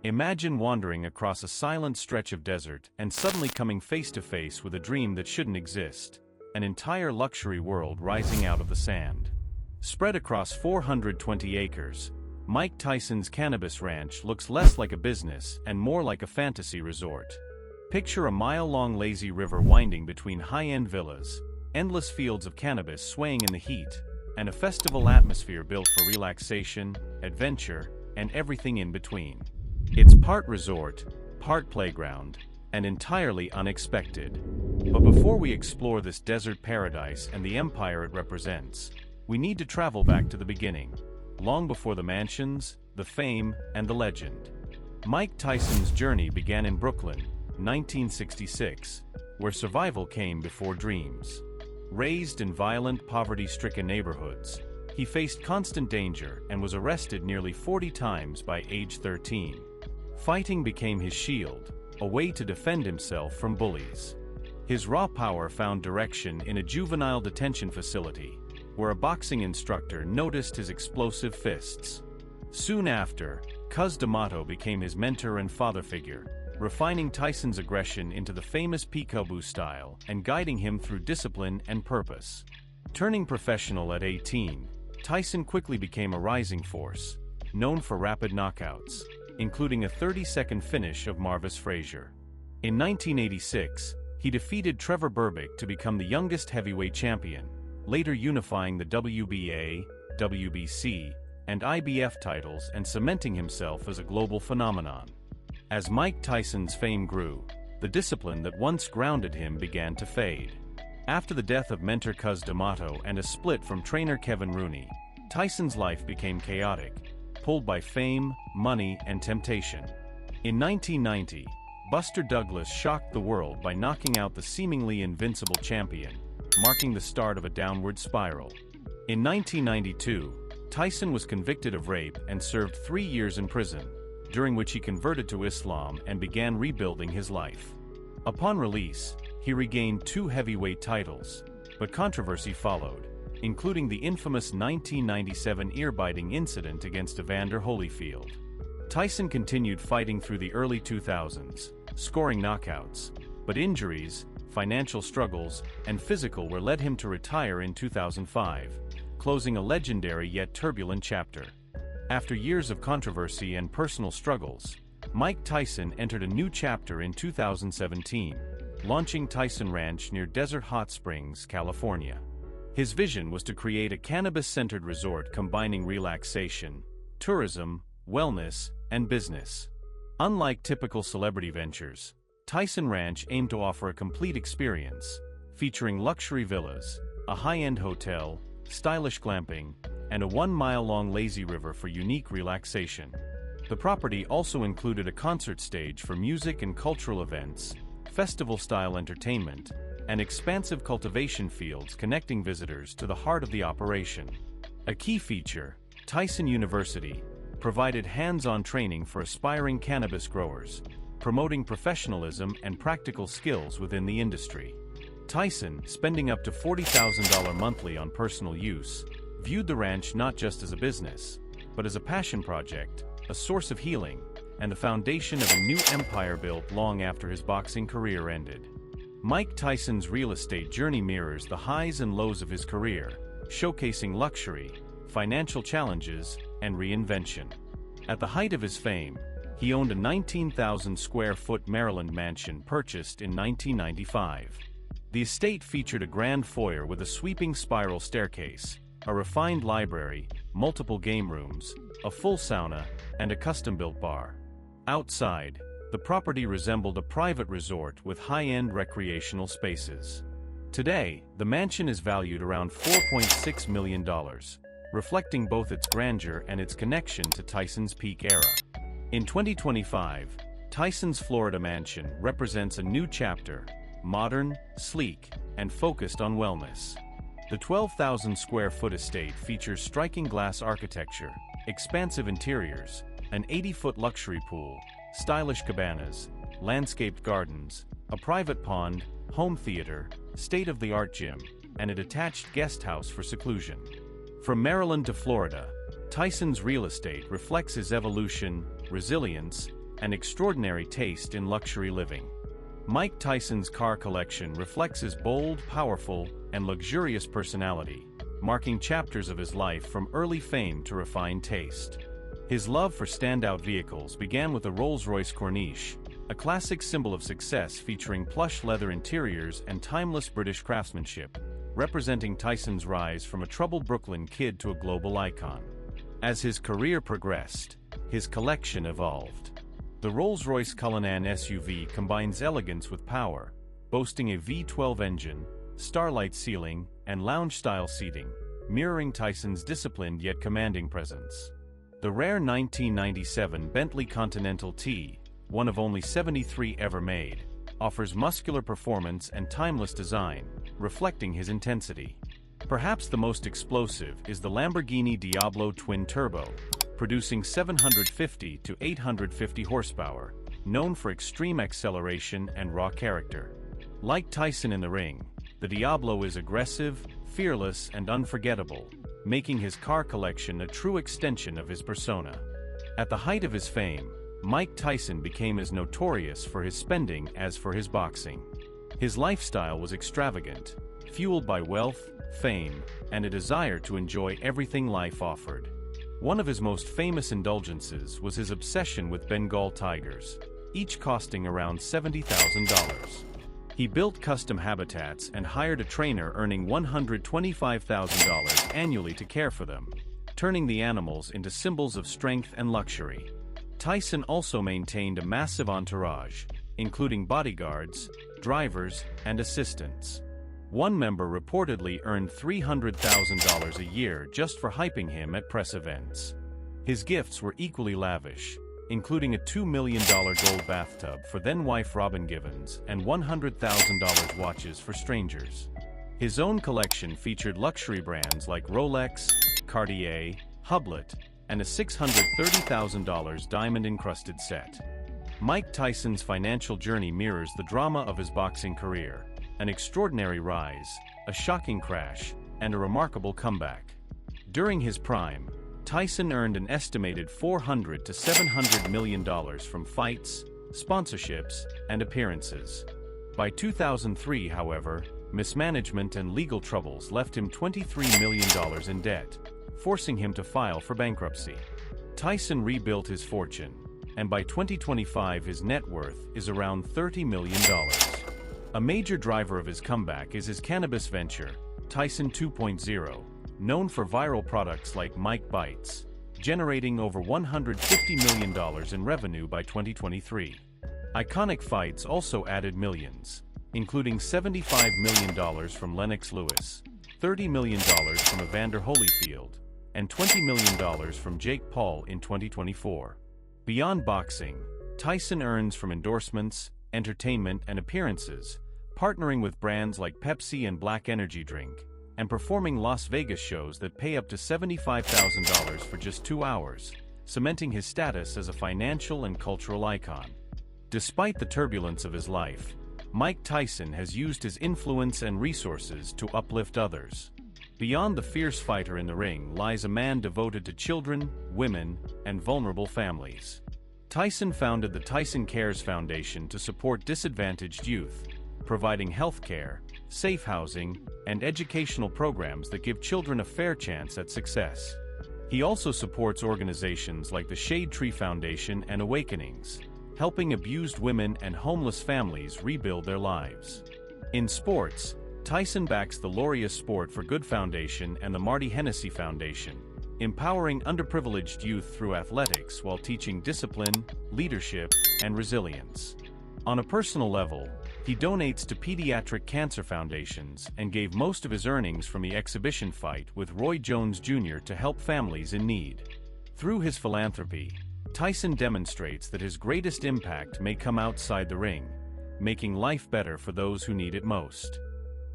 Imagine wandering across a silent stretch of desert and suddenly coming face to face with a dream that shouldn't exist, an entire luxury world rising out of the sand. Spread across 420 acres, Mike Tyson's Cannabis Ranch looks less like a business and more like a fantasy resort. Picture a mile-long lazy river winding between high-end villas, endless fields of cannabis swaying in the heat, and a festival atmosphere built for relaxation, adventure, and everything in between. It's part resort, part playground, and entirely unexpected. But before we explore this desert paradise and the empire it represents, we need to travel back to the beginning, long before the mansions, the fame, and the legend. Mike Tyson's journey began in Brooklyn, 1966, where survival came before dreams. Raised in violent, poverty-stricken neighborhoods, he faced constant danger and was arrested nearly 40 times by age 13. Fighting became his shield, a way to defend himself from bullies. His raw power found direction in a juvenile detention facility, where a boxing instructor noticed his explosive fists. Soon after, Cuz D'Amato became his mentor and father figure, refining Tyson's aggression into the famous peekaboo style and guiding him through discipline and purpose. Turning professional at 18, Tyson quickly became a rising force, known for rapid knockouts, including a 30-second finish of Marvis Frazier. In 1986, he defeated Trevor Berbick to become the youngest heavyweight champion, later unifying the WBA, WBC, and IBF titles and cementing himself as a global phenomenon. As Mike Tyson's fame grew, the discipline that once grounded him began to fade. After the death of mentor Cuz D'Amato and a split from trainer Kevin Rooney, Tyson's life became chaotic, pulled by fame, money, and temptation. In 1990, Buster Douglas shocked the world by knocking out the seemingly invincible champion, marking the start of a downward spiral. In 1992, Tyson was convicted of rape and served 3 years in prison, during which he converted to Islam and began rebuilding his life. Upon release, he regained 2 heavyweight titles, but controversy followed, including the infamous 1997 ear-biting incident against Evander Holyfield. Tyson continued fighting through the early 2000s, scoring knockouts, but injuries, financial struggles, and physical were led him to retire in 2005, closing a legendary yet turbulent chapter. After years of controversy and personal struggles, Mike Tyson entered a new chapter in 2017, launching Tyson Ranch near Desert Hot Springs, California. His vision was to create a cannabis-centered resort combining relaxation, tourism, wellness, and business. Unlike typical celebrity ventures, Tyson Ranch aimed to offer a complete experience, featuring luxury villas, a high-end hotel, stylish glamping, and a 1-mile-long lazy river for unique relaxation. The property also included a concert stage for music and cultural events, festival-style entertainment, and expansive cultivation fields connecting visitors to the heart of the operation. A key feature, Tyson University, provided hands-on training for aspiring cannabis growers, promoting professionalism and practical skills within the industry. Tyson, spending up to $40,000 monthly on personal use, viewed the ranch not just as a business, but as a passion project, a source of healing, and the foundation of a new empire built long after his boxing career ended. Mike Tyson's real estate journey mirrors the highs and lows of his career, showcasing luxury, financial challenges, and reinvention. At the height of his fame, he owned a 19,000-square-foot Maryland mansion purchased in 1995. The estate featured a grand foyer with a sweeping spiral staircase, a refined library, multiple game rooms, a full sauna, and a custom-built bar. Outside, the property resembled a private resort with high-end recreational spaces. Today, the mansion is valued around $4.6 million, reflecting both its grandeur and its connection to Tyson's peak era. In 2025, Tyson's Florida mansion represents a new chapter, modern, sleek, and focused on wellness. The 12,000-square-foot estate features striking glass architecture, expansive interiors, an 80-foot luxury pool, stylish cabanas, landscaped gardens, a private pond, home theater, state-of-the-art gym, and a detached guest house for seclusion. From Maryland to Florida, Tyson's real estate reflects his evolution, resilience, and extraordinary taste in luxury living. Mike Tyson's car collection reflects his bold, powerful, and luxurious personality, marking chapters of his life from early fame to refined taste. His love for standout vehicles began with a Rolls-Royce Corniche, a classic symbol of success featuring plush leather interiors and timeless British craftsmanship, representing Tyson's rise from a troubled Brooklyn kid to a global icon. As his career progressed, his collection evolved. The Rolls-Royce Cullinan SUV combines elegance with power, boasting a V12 engine, starlight ceiling, and lounge-style seating, mirroring Tyson's disciplined yet commanding presence. The rare 1997 Bentley Continental T, one of only 73 ever made, offers muscular performance and timeless design, reflecting his intensity. Perhaps the most explosive is the Lamborghini Diablo Twin Turbo, producing 750 to 850 horsepower, known for extreme acceleration and raw character. Like Tyson in the ring, the Diablo is aggressive, fearless, and unforgettable, making his car collection a true extension of his persona. At the height of his fame, Mike Tyson became as notorious for his spending as for his boxing. His lifestyle was extravagant, fueled by wealth, fame, and a desire to enjoy everything life offered. One of his most famous indulgences was his obsession with Bengal tigers, each costing around $70,000. He built custom habitats and hired a trainer earning $125,000 annually to care for them, turning the animals into symbols of strength and luxury. Tyson also maintained a massive entourage, including bodyguards, drivers, and assistants. One member reportedly earned $300,000 a year just for hyping him at press events. His gifts were equally lavish, including a $2 million gold bathtub for then-wife Robin Givens and $100,000 watches for strangers. His own collection featured luxury brands like Rolex, Cartier, Hublot, and a $630,000 diamond-encrusted set. Mike Tyson's financial journey mirrors the drama of his boxing career: an extraordinary rise, a shocking crash, and a remarkable comeback. During his prime, Tyson earned an estimated $400 to $700 million from fights, sponsorships, and appearances. By 2003, however, mismanagement and legal troubles left him $23 million in debt, forcing him to file for bankruptcy. Tyson rebuilt his fortune, and by 2025 his net worth is around $30 million. A major driver of his comeback is his cannabis venture, Tyson 2.0, known for viral products like Mike Bites, generating over $150 million in revenue by 2023. Iconic fights also added millions, including $75 million from Lennox Lewis, $30 million from Evander Holyfield, and $20 million from Jake Paul in 2024. Beyond boxing, Tyson earns from endorsements, entertainment, and appearances, partnering with brands like Pepsi and Black Energy Drink, and performing Las Vegas shows that pay up to $75,000 for just 2 hours, cementing his status as a financial and cultural icon. Despite the turbulence of his life, Mike Tyson has used his influence and resources to uplift others. Beyond the fierce fighter in the ring lies a man devoted to children, women, and vulnerable families. Tyson founded the Tyson Cares Foundation to support disadvantaged youth, providing health care, safe housing, and educational programs that give children a fair chance at success. He also supports organizations like the Shade Tree Foundation and Awakenings, helping abused women and homeless families rebuild their lives. In sports, Tyson backs the Laureus Sport for Good Foundation and the Marty Hennessy Foundation, empowering underprivileged youth through athletics while teaching discipline, leadership, and resilience. On a personal level, he donates to pediatric cancer foundations and gave most of his earnings from the exhibition fight with Roy Jones Jr. to help families in need. Through his philanthropy, Tyson demonstrates that his greatest impact may come outside the ring, making life better for those who need it most.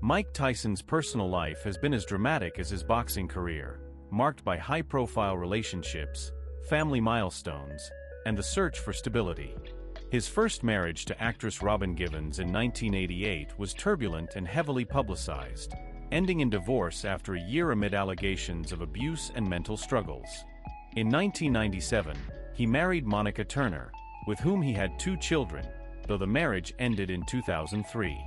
Mike Tyson's personal life has been as dramatic as his boxing career, marked by high-profile relationships, family milestones, and the search for stability. His first marriage to actress Robin Givens in 1988 was turbulent and heavily publicized, ending in divorce after a year amid allegations of abuse and mental struggles. In 1997, he married Monica Turner, with whom he had 2 children, though the marriage ended in 2003.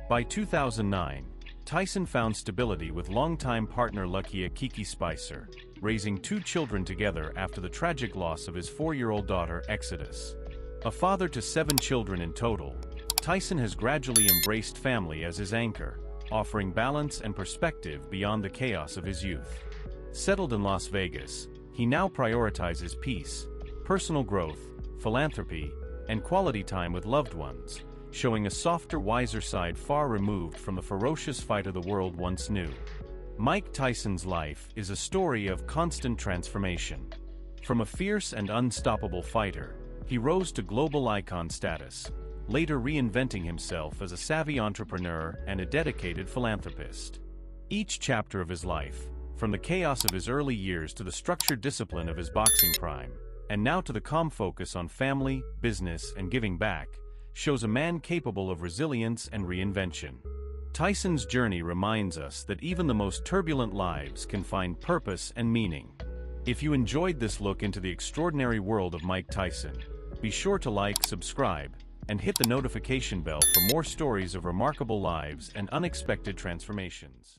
By 2009, Tyson found stability with longtime partner Lakia Kiki Spicer, raising 2 children together after the tragic loss of his 4-year-old daughter Exodus. A father to 7 children in total, Tyson has gradually embraced family as his anchor, offering balance and perspective beyond the chaos of his youth. Settled in Las Vegas, he now prioritizes peace, personal growth, philanthropy, and quality time with loved ones, showing a softer, wiser side far removed from the ferocious fighter the world once knew. Mike Tyson's life is a story of constant transformation. From a fierce and unstoppable fighter, he rose to global icon status, later reinventing himself as a savvy entrepreneur and a dedicated philanthropist. Each chapter of his life, from the chaos of his early years to the structured discipline of his boxing prime, and now to the calm focus on family, business, and giving back, shows a man capable of resilience and reinvention. Tyson's journey reminds us that even the most turbulent lives can find purpose and meaning. If you enjoyed this look into the extraordinary world of Mike Tyson, be sure to like, subscribe, and hit the notification bell for more stories of remarkable lives and unexpected transformations.